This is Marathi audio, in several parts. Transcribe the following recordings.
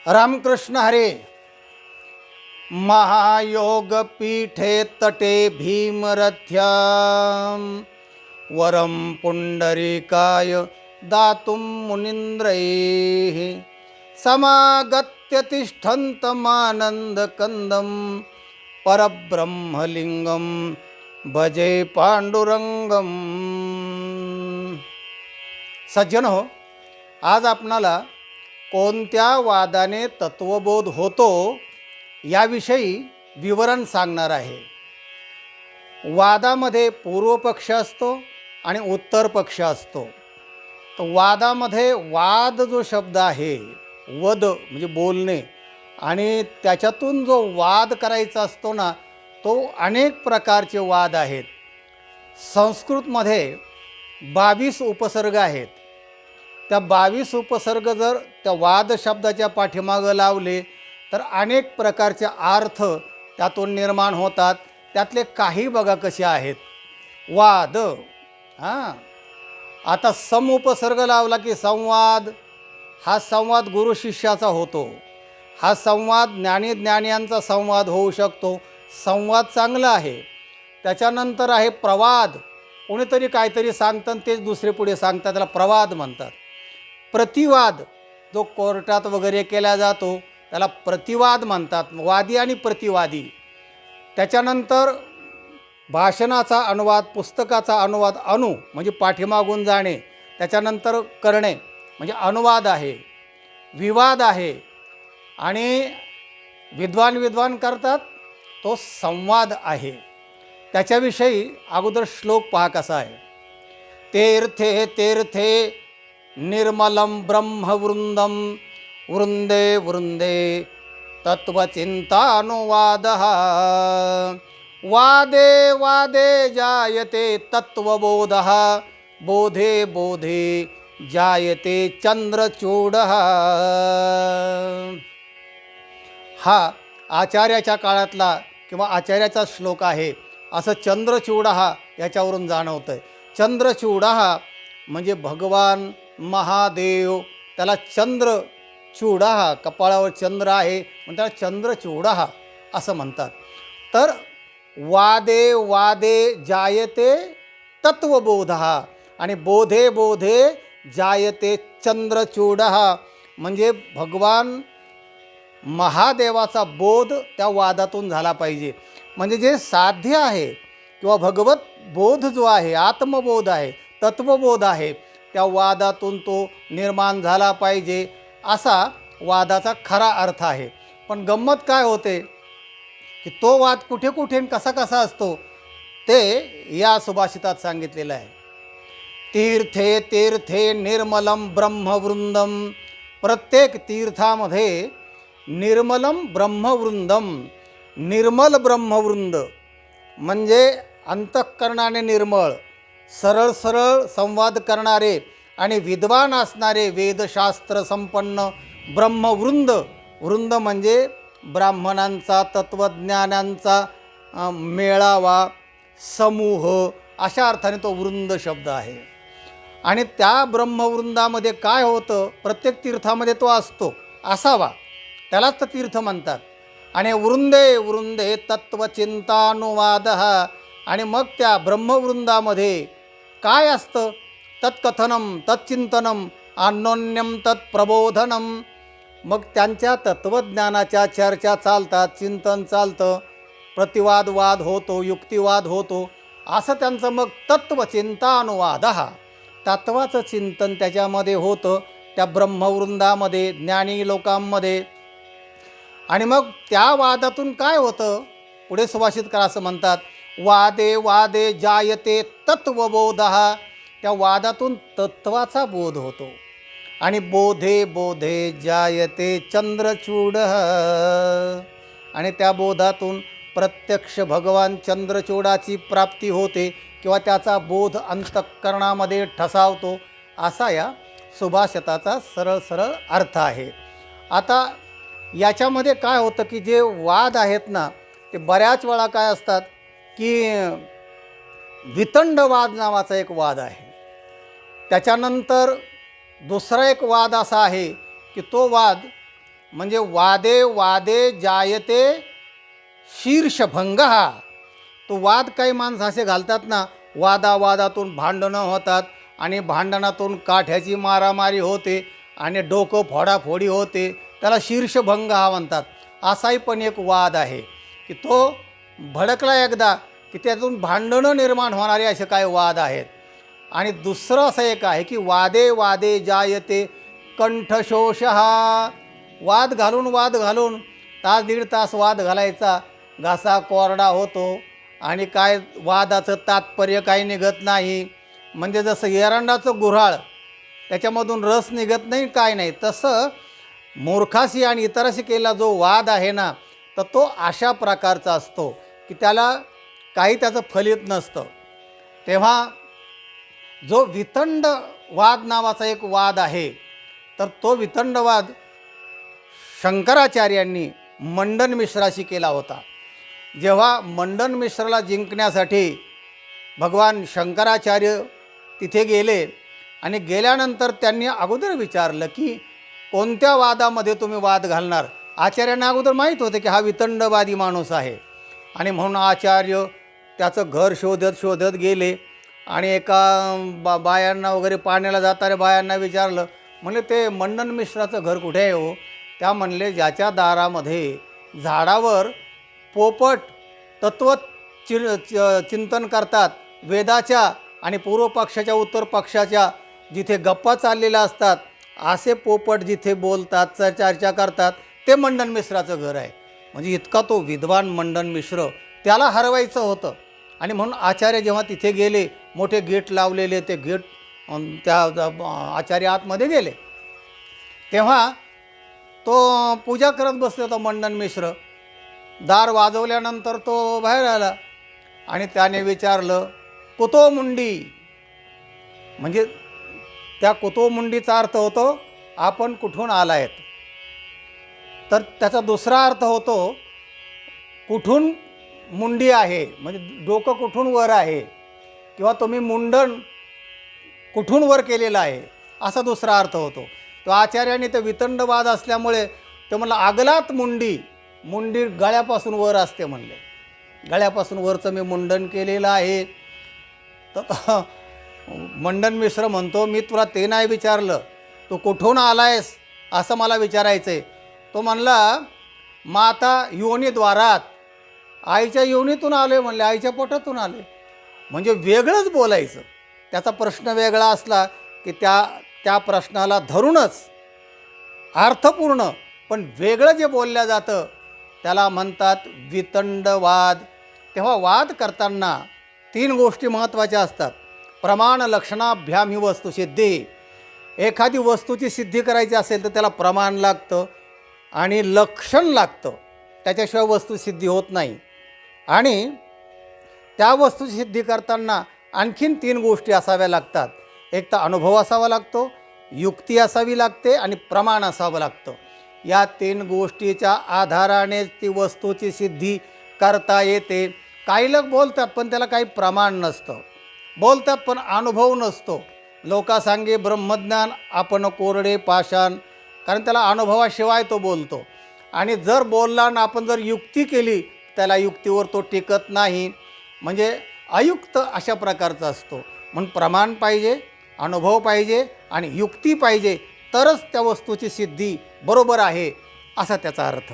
रामकृष्ण हरे. महायोगपीठे तटे भीमरथ्यां वरं पुंडरीकाय दातुं मुनीन्द्रैः समागत्य तिष्ठन्तमानन्दकन्दं परब्रह्मलिंगं भजे पांडुरंगम. सज्जन हो, आज आपणाला कोणत्या वादाने तत्वबोध होतो याविषयी विवरण सांगणार आहे. वादामध्ये पूर्व पक्ष असतो आणि उत्तर पक्ष असतो. तर वादामध्ये वाद जो शब्द आहे, वद म्हणजे बोलणे, आणि त्याच्यातून जो वाद करायचा असतो ना, तो अनेक प्रकारचे वाद आहेत. संस्कृतमध्ये 22 उपसर्ग आहेत. त्या 22 उपसर्ग जर त्या वाद शब्दाच्या पाठीमागं लावले तर अनेक प्रकारचे अर्थ त्यातून निर्माण होतात. त्यातले काही बघा कसे आहेत. वाद, आता सम उपसर्ग लावला की संवाद. हा संवाद गुरु शिष्याचा होतो. हा संवाद ज्ञानी ज्ञानियांचा संवाद होऊ शकतो. संवाद चांगला आहे. त्याच्यानंतर आहे प्रवाद. कोणीतरी काहीतरी सांगतं तेच दुसरे पुढे सांगतात, त्याला प्रवाद म्हणतात. प्रतिवाद जो कोर्टात वगैरे केला जातो त्याला प्रतिवाद म्हणतात. वादी आणि प्रतिवादी. त्याच्यानंतर भाषणाचा अनुवाद, पुस्तकाचा अनुवाद, म्हणजे पाठीमागून जाणे, त्याच्यानंतर करणे म्हणजे अनुवाद आहे. विवाद आहे. आणि विद्वान करतात तो संवाद आहे. त्याच्याविषयी अगोदर श्लोक पहा कसा आहे. तीर्थे तीर्थे निर्मलं ब्रह्मवृंदं वृंदे वृंदे तत्वचिंतानुवादः वादे वादे जायते तत्वबोधः बोधे बोधे जायते चंद्रचूडः. हा आचार्याच्या काळातला किंवा आचार्याचा श्लोक आहे असं चंद्रचूडः याच्यावरून जाणवतं आहे. चंद्रचूडः म्हणजे भगवान महादेव, त्याला चंद्रचूडः, कपाळावर चंद्र आहे म्हणून त्याला चंद्रचूडः असं म्हणतात. तर वादे वादे जायते तत्वबोधः आणि बोधे बोधे जायते चंद्रचूडः म्हणजे भगवान महादेवाचा बोध त्या वादातून झाला पाहिजे. म्हणजे जे साध्य आहे किंवा भगवत बोध जो आहे, आत्मबोध आहे, तत्वबोध आहे, त्या वादातून तो निर्माण झाला पाहिजे असा वादाचा खरा अर्थ आहे. पण गंमत काय होते की तो वाद कुठे कुठे कसा कसा असतो ते या सुभाषितात सांगितलेलं आहे. तीर्थे तीर्थे निर्मलम ब्रह्मवृंदम. प्रत्येक तीर्थामध्ये निर्मलम ब्रह्मवृंदम, निर्मल ब्रह्मवृंद म्हणजे अंतःकरणाने निर्मळ, सरळ सरळ संवाद करणारे आणि विद्वान असणारे वेदशास्त्र संपन्न ब्रह्मवृंद. वृंद म्हणजे ब्राह्मणांचा, तत्त्वज्ञानांचा मेळावा, समूह, अशा अर्थाने तो वृंद शब्द आहे. आणि त्या ब्रह्मवृंदामध्ये काय होतं, प्रत्येक तीर्थामध्ये तो असतो, असावा, त्यालाच तर तीर्थ म्हणतात. आणि वृंदे वृंदे तत्वचिंतानुवादः. आणि मग त्या ब्रह्मवृंदामध्ये काय असतं, तत्कथनम तत्चिंतनम अन्योन्यम तत्प्रबोधनम. मग त्यांच्या तत्त्वज्ञानाच्या चर्चा चालतात, चिंतन चालतं, प्रतिवाद वाद होतो, युक्तिवाद होतो, असं त्यांचं मग तत्वचिंतानुवादः, तत्वाचं चिंतन त्याच्यामध्ये होतं त्या ब्रह्मवृंदामध्ये, ज्ञानी लोकांमध्ये. आणि मग त्या वादातून काय होतं, पुढे सुभाषितकार असं म्हणतात, वादे वादे जायते तत्वबोधः. त्या वादातून तत्वाचा बोध होतो. आणि बोधे बोधे जायते चंद्रचूडः. आणि त्या बोधातून प्रत्यक्ष भगवान चंद्रचूडाची प्राप्ती होते किंवा त्याचा बोध अंतःकरणामध्ये ठसावतो, असा या सुभाषिताचा सरळ सरळ अर्थ आहे. आता याच्यामध्ये काय होतं की जे वाद आहेत ना, ते बऱ्याच वेळा काय असतात की वितंडवाद नावाचा एक वाद आहे. त्याच्यानंतर दुसरा एक वाद असा आहे की तो वाद म्हणजे वादे वादे जायते शीर्षभंग. हा तो वाद काही माणसं असे घालतात ना, वादावादातून भांडणं होतात आणि भांडणातून काठ्याची मारामारी होते आणि डोकं फोडाफोडी होते, त्याला शीर्षभंग हा म्हणतात. असाही पण एक वाद आहे की तो भडकला एकदा की त्यातून भांडणं निर्माण होणारे असे काही वाद आहेत. आणि दुसरं असं एक आहे की वादे वादे जायते कंठशोष. हा वाद घालून तास दीड तास वाद घालायचा, घासा कोरडा होतो आणि काय वादाचं तात्पर्य काही निघत नाही. म्हणजे जसं एरंडाचं गुऱ्हाळ, त्याच्यामधून रस निघत नाही, काय नाही, तसं मूर्खाशी आणि इतराशी केलेला जो वाद आहे ना, तर तो अशा प्रकारचा असतो की त्याला काही त्याचं फलित नसतं. तेव्हा जो वितंड वाद नावाचा एक वाद आहे, तर तो वितंडवाद शंकराचार्यांनी मंडन मिश्राशी केला होता. जेव्हा मंडन मिश्राला जिंकण्यासाठी भगवान शंकराचार्य तिथे गेले आणि गेल्यानंतर त्यांनी अगोदर विचारलं की कोणत्या वादामध्ये तुम्ही वाद घालणार. आचार्यांना अगोदर माहीत होते की हा वितंडवादी माणूस आहे आणि म्हणून आचार्य त्याचं घर शोधत गेले आणि एका बायांना वगैरे पाण्याला जाणाऱ्या बायांना विचारलं, म्हणजे ते मंडन मिश्राचं घर कुठे आहे हो. त्या म्हणले, ज्याच्या दारामध्ये झाडावर पोपट चिंतन करतात, वेदाच्या आणि पूर्व पक्षाच्या उत्तर पक्षाच्या जिथे गप्पा चाललेल्या असतात, असे पोपट जिथे बोलतात, चर्चा करतात, ते मंडन मिश्राचं घर आहे. म्हणजे इतका तो विद्वान मंडन मिश्र, त्याला हरवायचं होतं. आणि म्हणून आचार्य जेव्हा तिथे गेले, मोठे गेट लावलेले, ते गेट त्या आचार्य आतमध्ये गेले, तेव्हा तो पूजा करत बसले होता मंडन मिश्र. दार वाजवल्यानंतर तो बाहेर आला आणि त्याने विचारलं, कुतो मुंडी. म्हणजे त्या कुतो मुंडीचा अर्थ होतो आपण कुठून आलायत. तर त्याचा दुसरा अर्थ होतो कुठून मुंडी आहे, म्हणजे डोकं कुठून वर आहे, किंवा तुम्ही मुंडन कुठून वर केलेलं आहे, असा दुसरा अर्थ होतो. तो आचार्याने ते वितंडवाद असल्यामुळे ते म्हणलं, आगलात मुंडी. मुंडी गळ्यापासून वर असते म्हणले, गळ्यापासून वरचं मी मुंडन केलेलं आहे. तर मंडन मिश्र म्हणतो, मी तुला ते नाही विचारलं, तू कुठून आलायस असं मला विचारायचं आहे. तो म्हणला, माता योनीद्वारात, आईच्या योनीतून आलो आहे म्हणले, आईच्या पोटातून आले. म्हणजे वेगळंच बोलायचं. त्याचा प्रश्न वेगळा असला की त्या प्रश्नाला धरूनच अर्थपूर्ण पण वेगळं जे बोललं जातं त्याला म्हणतात वितंडवाद. तेव्हा वाद करताना 3 गोष्टी महत्त्वाच्या असतात. प्रमाण लक्षणाभ्याम ही वस्तुसिद्धी. एखादी वस्तूची सिद्धी करायची असेल तर त्याला प्रमाण लागतं आणि लक्षण लागतं, त्याच्याशिवाय वस्तुसिद्धी होत नाही. आणि त्या वस्तूची सिद्धी करताना आणखीन 3 गोष्टी असाव्या लागतात. एक तर अनुभव असावा लागतो, युक्ती असावी लागते आणि प्रमाण असावं लागतं. या 3 गोष्टीच्या आधाराने ती वस्तूची सिद्धी करता येते. काही लोक बोलतात पण त्याला काही प्रमाण नसतं, बोलतात पण अनुभव नसतो. लोकासांगे ब्रह्मज्ञान आपण कोरडे पाषाण, कारण त्याला अनुभवाशिवाय तो बोलतो. आणि जर बोलला ना आपण जर युक्ती केली त्याला युक्तीवर तो टिकत नाही, म्हणजे अयुक्त अशा प्रकारचा असतो. म्हणून प्रमाण पाहिजे, अनुभव पाहिजे आणि युक्ती पाहिजे, तरच त्या वस्तूची सिद्धी बरोबर आहे असा त्याचा अर्थ.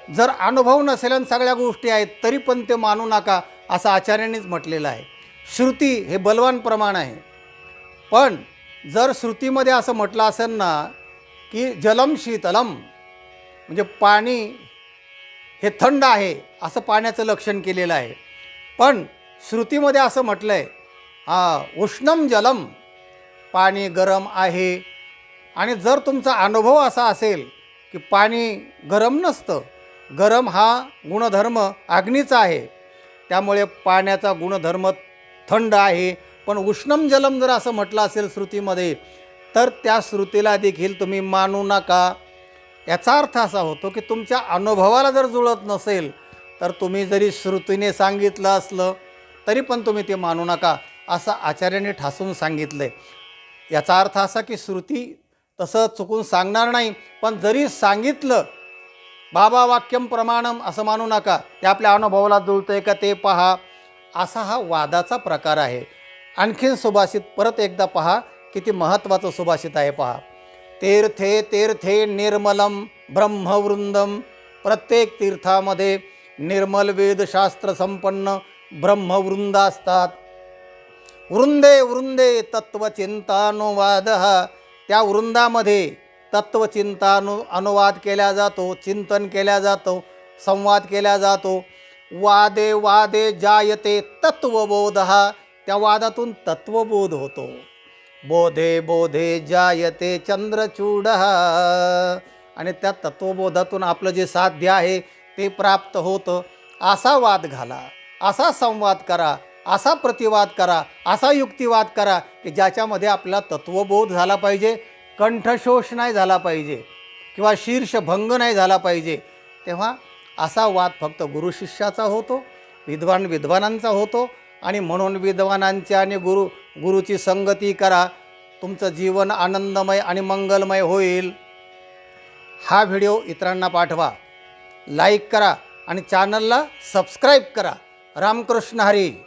जर अनुभव नसेल आणि सगळ्या गोष्टी आहेत तरी पण ते मानू नका असं आचार्यांनीच म्हटलेलं आहे. श्रुती हे बलवान प्रमाण आहे. पण जर श्रुतीमध्ये असं म्हटलं असेल ना की जलम शीतलम, म्हणजे पाणी हे थंड आहे असं पाण्याचं लक्षण केलेलं आहे. पण श्रुतीमध्ये असं म्हटलं आहे उष्णम जलम, पाणी गरम आहे. आणि जर तुमचा अनुभव असा असेल की पाणी गरम नसतं, गरम हा गुणधर्म अग्नीचा आहे, त्यामुळे पाण्याचा गुणधर्म थंड आहे. पण उष्णम जलम जर असं म्हटलं असेल श्रुतीमध्ये तर त्या श्रुतीला देखील तुम्ही मानू नका. याचा अर्थ असा होतो की तुमच्या अनुभवाला जर जुळत नसेल तर तुम्ही जरी श्रुतीने सांगितलं असलं तरी पण तुम्ही ते मानू नका असं आचार्यांनी ठासून सांगितलं आहे. याचा अर्थ असा की श्रुती तसं चुकून सांगणार नाही. पण जरी सांगितलं बाबा वाक्यम प्रमाणम असं मानू नका, ते आपल्या अनुभवाला जुळतंय का ते पहा. असा हा वादाचा प्रकार आहे. आणखीन सुभाषित परत एकदा पहा, किती महत्त्वाचं सुभाषित आहे पहा. तीर्थे तीर्थे निर्मलम ब्रह्मवृंदम. प्रत्येक तीर्थामध्ये निर्मल वेदशास्त्र संपन्न ब्रह्मवृंद असतात. वृंदे वृंदे तत्वचिंतानुवाद. त्या वृंदामध्ये अनुवाद केला जातो, चिंतन केल्या जातो, संवाद केला जातो. वादे वादे जायते तत्वबोध. त्या वादातून तत्वबोध होतो. बोधे बोधे जायते चंद्रचूड. आणि त्या तत्वबोधातून आपलं जे साध्य आहे ते प्राप्त होतं. असा वाद घाला, असा संवाद करा, असा प्रतिवाद करा, असा युक्तिवाद करा की ज्याच्यामध्ये आपला तत्वबोध झाला पाहिजे, कंठशोष नाही झाला पाहिजे किंवा शीर्षभंग नाही झाला पाहिजे. तेव्हा असा वाद फक्त गुरु शिष्याचा होतो, विद्वान विद्वानांचा होतो. आणि म्हणून विद्वानांच्या आणि गुरुची संगती करा, तुमचं जीवन आनंदमय आणि मंगलमय होईल. हा व्हिडिओ इतरांना पाठवा, लाईक करा आणि चॅनलला सबस्क्राईब करा. रामकृष्ण हरी.